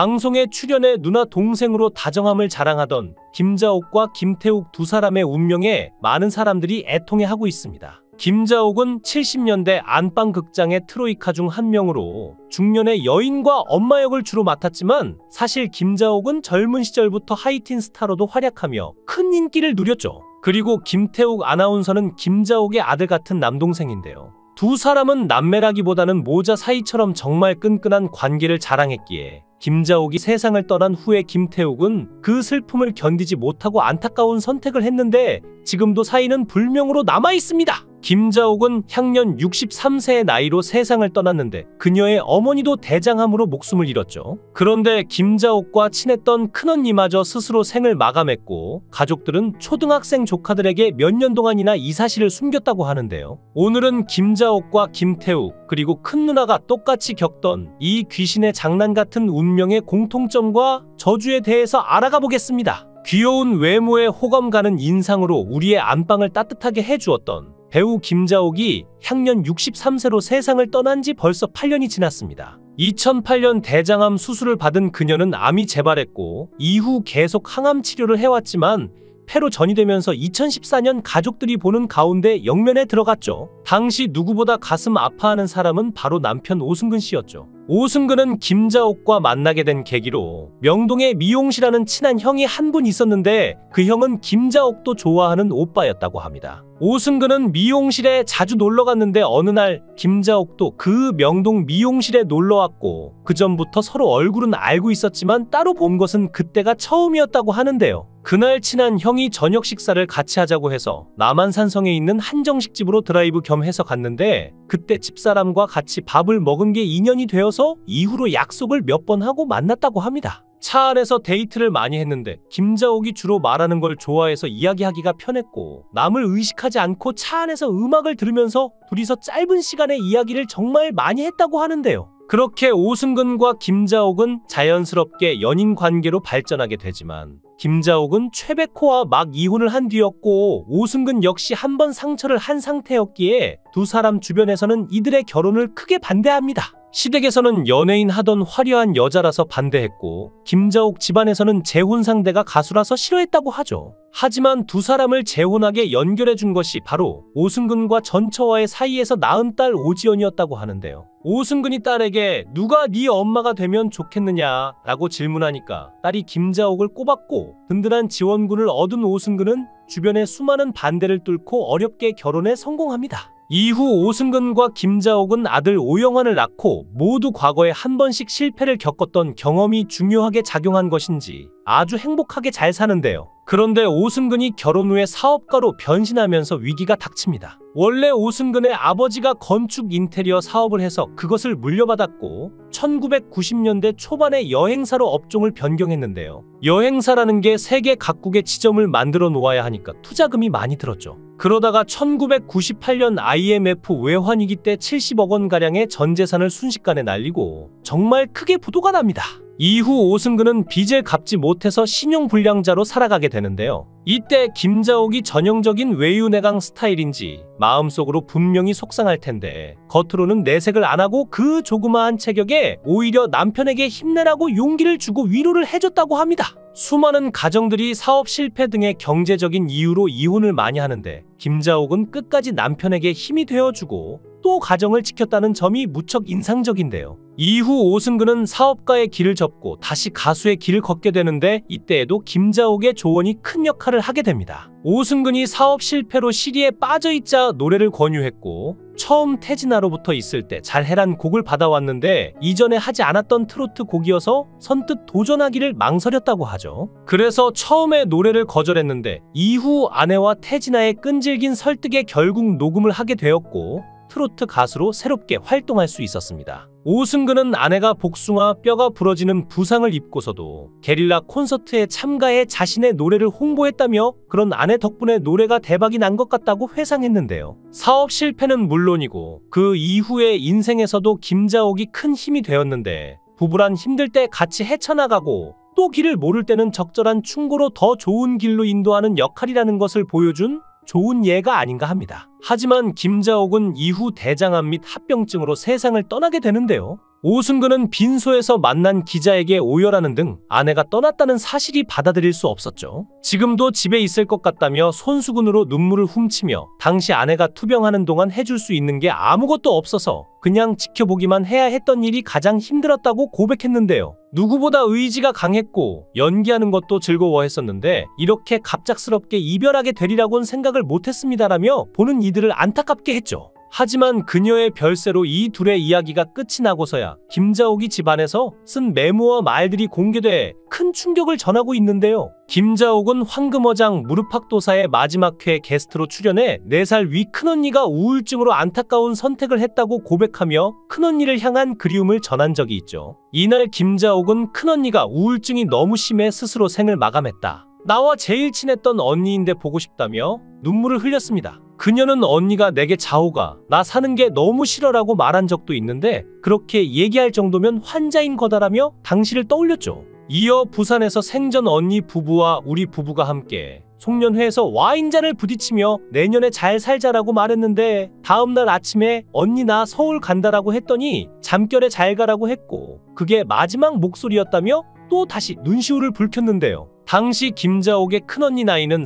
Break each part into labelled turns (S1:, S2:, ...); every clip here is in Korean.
S1: 방송에 출연해 누나 동생으로 다정함을 자랑하던 김자옥과 김태욱 두 사람의 운명에 많은 사람들이 애통해하고 있습니다. 김자옥은 70년대 안방 극장의 트로이카 중 한 명으로 중년의 여인과 엄마 역을 주로 맡았지만 사실 김자옥은 젊은 시절부터 하이틴 스타로도 활약하며 큰 인기를 누렸죠. 그리고 김태욱 아나운서는 김자옥의 아들 같은 남동생인데요. 두 사람은 남매라기보다는 모자 사이처럼 정말 끈끈한 관계를 자랑했기에 김자옥이 세상을 떠난 후에 김태욱은 그 슬픔을 견디지 못하고 안타까운 선택을 했는데 지금도 사이는 불명으로 남아있습니다. 김자옥은 향년 63세의 나이로 세상을 떠났는데 그녀의 어머니도 대장암으로 목숨을 잃었죠. 그런데 김자옥과 친했던 큰언니마저 스스로 생을 마감했고 가족들은 초등학생 조카들에게 몇 년 동안이나 이 사실을 숨겼다고 하는데요. 오늘은 김자옥과 김태욱 그리고 큰누나가 똑같이 겪던 이 귀신의 장난 같은 운명의 공통점과 저주에 대해서 알아가 보겠습니다. 귀여운 외모에 호감 가는 인상으로 우리의 안방을 따뜻하게 해주었던 배우 김자옥이 향년 63세로 세상을 떠난 지 벌써 8년이 지났습니다. 2008년 대장암 수술을 받은 그녀는 암이 재발했고 이후 계속 항암 치료를 해왔지만 폐로 전이되면서 2014년 가족들이 보는 가운데 영면에 들어갔죠. 당시 누구보다 가슴 아파하는 사람은 바로 남편 오승근 씨였죠. 오승근은 김자옥과 만나게 된 계기로 명동에 미용실하는 친한 형이 한 분 있었는데 그 형은 김자옥도 좋아하는 오빠였다고 합니다. 오승근은 미용실에 자주 놀러 갔는데 어느 날 김자옥도 그 명동 미용실에 놀러 왔고 그 전부터 서로 얼굴은 알고 있었지만 따로 본 것은 그때가 처음이었다고 하는데요. 그날 친한 형이 저녁 식사를 같이 하자고 해서 남한산성에 있는 한정식집으로 드라이브 겸 해서 갔는데 그때 집사람과 같이 밥을 먹은 게 인연이 되어서 이후로 약속을 몇 번 하고 만났다고 합니다. 차 안에서 데이트를 많이 했는데 김자옥이 주로 말하는 걸 좋아해서 이야기하기가 편했고 남을 의식하지 않고 차 안에서 음악을 들으면서 둘이서 짧은 시간에 이야기를 정말 많이 했다고 하는데요. 그렇게 오승근과 김자옥은 자연스럽게 연인 관계로 발전하게 되지만 김자옥은 최백호와 막 이혼을 한 뒤였고 오승근 역시 한 번 상처를 한 상태였기에 두 사람 주변에서는 이들의 결혼을 크게 반대합니다. 시댁에서는 연예인 하던 화려한 여자라서 반대했고 김자옥 집안에서는 재혼 상대가 가수라서 싫어했다고 하죠. 하지만 두 사람을 재혼하게 연결해준 것이 바로 오승근과 전처와의 사이에서 낳은 딸 오지연이었다고 하는데요. 오승근이 딸에게 누가 네 엄마가 되면 좋겠느냐 라고 질문하니까 딸이 김자옥을 꼽았고 든든한 지원군을 얻은 오승근은 주변의 수많은 반대를 뚫고 어렵게 결혼에 성공합니다. 이후 오승근과 김자옥은 아들 오영환을 낳고 모두 과거에 한 번씩 실패를 겪었던 경험이 중요하게 작용한 것인지 아주 행복하게 잘 사는데요. 그런데 오승근이 결혼 후에 사업가로 변신하면서 위기가 닥칩니다. 원래 오승근의 아버지가 건축 인테리어 사업을 해서 그것을 물려받았고 1990년대 초반에 여행사로 업종을 변경했는데요. 여행사라는 게 세계 각국의 지점을 만들어 놓아야 하니까 투자금이 많이 들었죠. 그러다가 1998년 IMF 외환위기 때 70억 원가량의 전 재산을 순식간에 날리고 정말 크게 부도가 납니다. 이후 오승근은 빚을 갚지 못해서 신용불량자로 살아가게 되는데요. 이때 김자옥이 전형적인 외유내강 스타일인지 마음속으로 분명히 속상할 텐데 겉으로는 내색을 안 하고 그 조그마한 체격에 오히려 남편에게 힘내라고 용기를 주고 위로를 해줬다고 합니다. 수많은 가정들이 사업 실패 등의 경제적인 이유로 이혼을 많이 하는데 김자옥은 끝까지 남편에게 힘이 되어주고 또 가정을 지켰다는 점이 무척 인상적인데요. 이후 오승근은 사업가의 길을 접고 다시 가수의 길을 걷게 되는데 이때에도 김자옥의 조언이 큰 역할을 하게 됩니다. 오승근이 사업 실패로 시리에 빠져있자 노래를 권유했고 처음 태진아로부터 있을 때 잘해란 곡을 받아왔는데 이전에 하지 않았던 트로트 곡이어서 선뜻 도전하기를 망설였다고 하죠. 그래서 처음에 노래를 거절했는데 이후 아내와 태진아의 끈질긴 설득에 결국 녹음을 하게 되었고 트로트 가수로 새롭게 활동할 수 있었습니다. 오승근은 아내가 복숭아 뼈가 부러지는 부상을 입고서도 게릴라 콘서트에 참가해 자신의 노래를 홍보했다며 그런 아내 덕분에 노래가 대박이 난 것 같다고 회상했는데요. 사업 실패는 물론이고 그 이후의 인생에서도 김자옥이 큰 힘이 되었는데 부부란 힘들 때 같이 헤쳐나가고 또 길을 모를 때는 적절한 충고로 더 좋은 길로 인도하는 역할이라는 것을 보여준 좋은 예가 아닌가 합니다. 하지만 김자옥은 이후 대장암 및 합병증으로 세상을 떠나게 되는데요. 오승근은 빈소에서 만난 기자에게 오열하는 등 아내가 떠났다는 사실이 받아들일 수 없었죠. 지금도 집에 있을 것 같다며 손수건으로 눈물을 훔치며 당시 아내가 투병하는 동안 해줄 수 있는 게 아무것도 없어서 그냥 지켜보기만 해야 했던 일이 가장 힘들었다고 고백했는데요. 누구보다 의지가 강했고 연기하는 것도 즐거워했었는데 이렇게 갑작스럽게 이별하게 되리라고는 생각을 못했습니다라며 보는 이들을 안타깝게 했죠. 하지만 그녀의 별세로 이 둘의 이야기가 끝이 나고서야 김자옥이 집안에서 쓴 메모와 말들이 공개돼 큰 충격을 전하고 있는데요. 김자옥은 황금어장 무릎팍도사의 마지막 회 게스트로 출연해 4살 위 큰언니가 우울증으로 안타까운 선택을 했다고 고백하며 큰언니를 향한 그리움을 전한 적이 있죠. 이날 김자옥은 큰언니가 우울증이 너무 심해 스스로 생을 마감했다. 나와 제일 친했던 언니인데 보고 싶다며 눈물을 흘렸습니다. 그녀는 언니가 내게 자오가 나 사는 게 너무 싫어라고 말한 적도 있는데 그렇게 얘기할 정도면 환자인 거다라며 당시를 떠올렸죠. 이어 부산에서 생전 언니 부부와 우리 부부가 함께 송년회에서 와인잔을 부딪히며 내년에 잘 살자라고 말했는데 다음날 아침에 언니 나 서울 간다라고 했더니 잠결에 잘 가라고 했고 그게 마지막 목소리였다며 또 다시 눈시울을 붉혔는데요. 당시 김자옥의 큰언니 나이는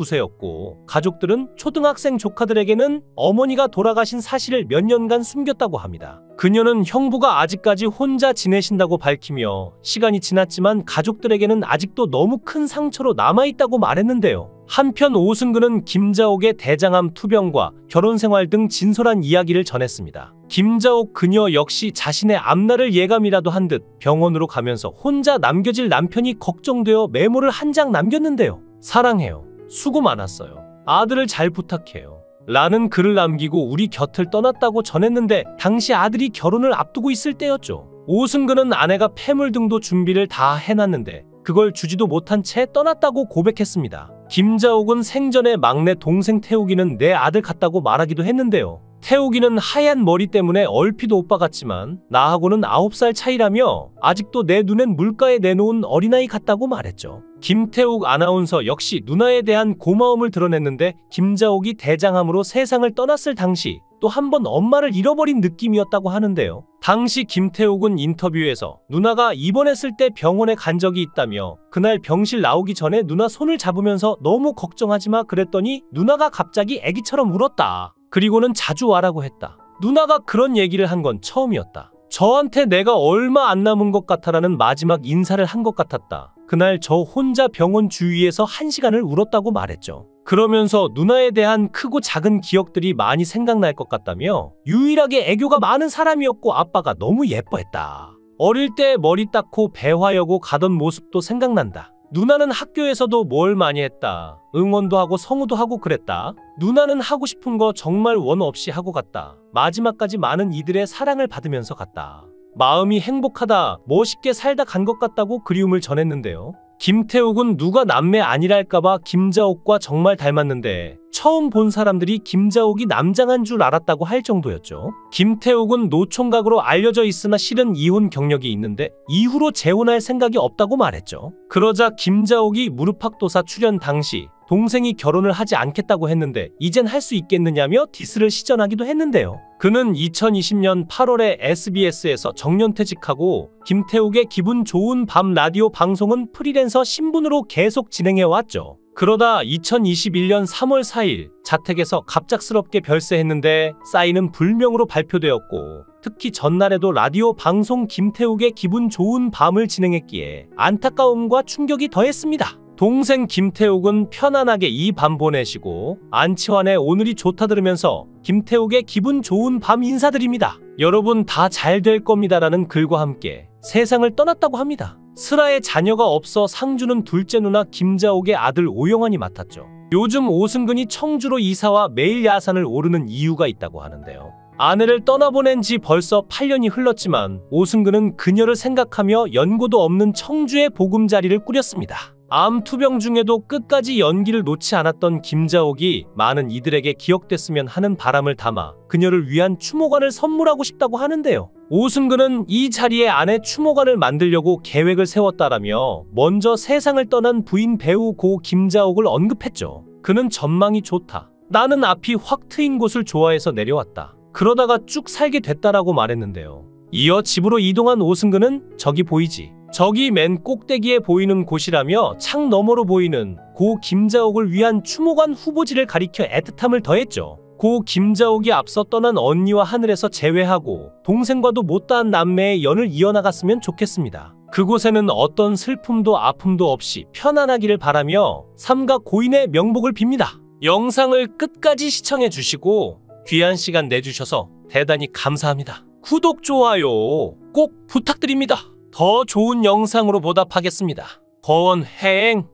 S1: 39세였고 가족들은 초등학생 조카들에게는 어머니가 돌아가신 사실을 몇 년간 숨겼다고 합니다. 그녀는 형부가 아직까지 혼자 지내신다고 밝히며 시간이 지났지만 가족들에게는 아직도 너무 큰 상처로 남아있다고 말했는데요. 한편 오승근은 김자옥의 대장암 투병과 결혼 생활 등 진솔한 이야기를 전했습니다. 김자옥 그녀 역시 자신의 앞날을 예감이라도 한 듯 병원으로 가면서 혼자 남겨질 남편이 걱정되어 메모를 한 장 남겼는데요. 사랑해요. 수고 많았어요. 아들을 잘 부탁해요. 라는 글을 남기고 우리 곁을 떠났다고 전했는데 당시 아들이 결혼을 앞두고 있을 때였죠. 오승근은 아내가 폐물 등도 준비를 다 해놨는데 그걸 주지도 못한 채 떠났다고 고백했습니다. 김자옥은 생전에 막내 동생 태욱이는 내 아들 같다고 말하기도 했는데요. 태욱이는 하얀 머리 때문에 얼핏 오빠 같지만 나하고는 9살 차이라며 아직도 내 눈엔 물가에 내놓은 어린아이 같다고 말했죠. 김태욱 아나운서 역시 누나에 대한 고마움을 드러냈는데 김자옥이 대장암으로 세상을 떠났을 당시 또 한 번 엄마를 잃어버린 느낌이었다고 하는데요. 당시 김태욱은 인터뷰에서 누나가 입원했을 때 병원에 간 적이 있다며 그날 병실 나오기 전에 누나 손을 잡으면서 너무 걱정하지 마 그랬더니 누나가 갑자기 애기처럼 울었다. 그리고는 자주 와라고 했다. 누나가 그런 얘기를 한 건 처음이었다. 저한테 내가 얼마 안 남은 것 같아라는 마지막 인사를 한 것 같았다. 그날 저 혼자 병원 주위에서 1시간을 울었다고 말했죠. 그러면서 누나에 대한 크고 작은 기억들이 많이 생각날 것 같다며 유일하게 애교가 많은 사람이었고 아빠가 너무 예뻐했다. 어릴 때 머리 닦고 배화여고 가던 모습도 생각난다. 누나는 학교에서도 뭘 많이 했다. 응원도 하고 성우도 하고 그랬다. 누나는 하고 싶은 거 정말 원 없이 하고 갔다. 마지막까지 많은 이들의 사랑을 받으면서 갔다. 마음이 행복하다, 멋있게 살다 간 것 같다고 그리움을 전했는데요. 김태욱은 누가 남매 아니랄까봐 김자옥과 정말 닮았는데 처음 본 사람들이 김자옥이 남장한 줄 알았다고 할 정도였죠. 김태욱은 노총각으로 알려져 있으나 실은 이혼 경력이 있는데 이후로 재혼할 생각이 없다고 말했죠. 그러자 김자옥이 무릎팍도사 출연 당시 동생이 결혼을 하지 않겠다고 했는데 이젠 할 수 있겠느냐며 디스를 시전하기도 했는데요. 그는 2020년 8월에 SBS에서 정년퇴직하고 김태욱의 기분 좋은 밤 라디오 방송은 프리랜서 신분으로 계속 진행해왔죠. 그러다 2021년 3월 4일 자택에서 갑작스럽게 별세했는데 사인은 불명으로 발표되었고 특히 전날에도 라디오 방송 김태욱의 기분 좋은 밤을 진행했기에 안타까움과 충격이 더했습니다. 동생 김태욱은 편안하게 이 밤 보내시고 안치환의 오늘이 좋다 들으면서 김태욱의 기분 좋은 밤 인사드립니다. 여러분 다 잘 될 겁니다라는 글과 함께 세상을 떠났다고 합니다. 슬아의 자녀가 없어 상주는 둘째 누나 김자옥의 아들 오영환이 맡았죠. 요즘 오승근이 청주로 이사와 매일 야산을 오르는 이유가 있다고 하는데요. 아내를 떠나보낸 지 벌써 8년이 흘렀지만 오승근은 그녀를 생각하며 연고도 없는 청주의 보금자리를 꾸렸습니다. 암 투병 중에도 끝까지 연기를 놓지 않았던 김자옥이 많은 이들에게 기억됐으면 하는 바람을 담아 그녀를 위한 추모관을 선물하고 싶다고 하는데요. 오승근은 이 자리에 아내 추모관을 만들려고 계획을 세웠다라며 먼저 세상을 떠난 부인 배우 고 김자옥을 언급했죠. 그는 전망이 좋다. 나는 앞이 확 트인 곳을 좋아해서 내려왔다. 그러다가 쭉 살게 됐다라고 말했는데요. 이어 집으로 이동한 오승근은 저기 보이지? 저기 맨 꼭대기에 보이는 곳이라며 창 너머로 보이는 고 김자옥을 위한 추모관 후보지를 가리켜 애틋함을 더했죠. 고 김자옥이 앞서 떠난 언니와 하늘에서 재회하고 동생과도 못다한 남매의 연을 이어나갔으면 좋겠습니다. 그곳에는 어떤 슬픔도 아픔도 없이 편안하기를 바라며 삼가 고인의 명복을 빕니다. 영상을 끝까지 시청해 주시고 귀한 시간 내주셔서 대단히 감사합니다. 구독, 좋아요 꼭 부탁드립니다. 더 좋은 영상으로 보답하겠습니다. 거원행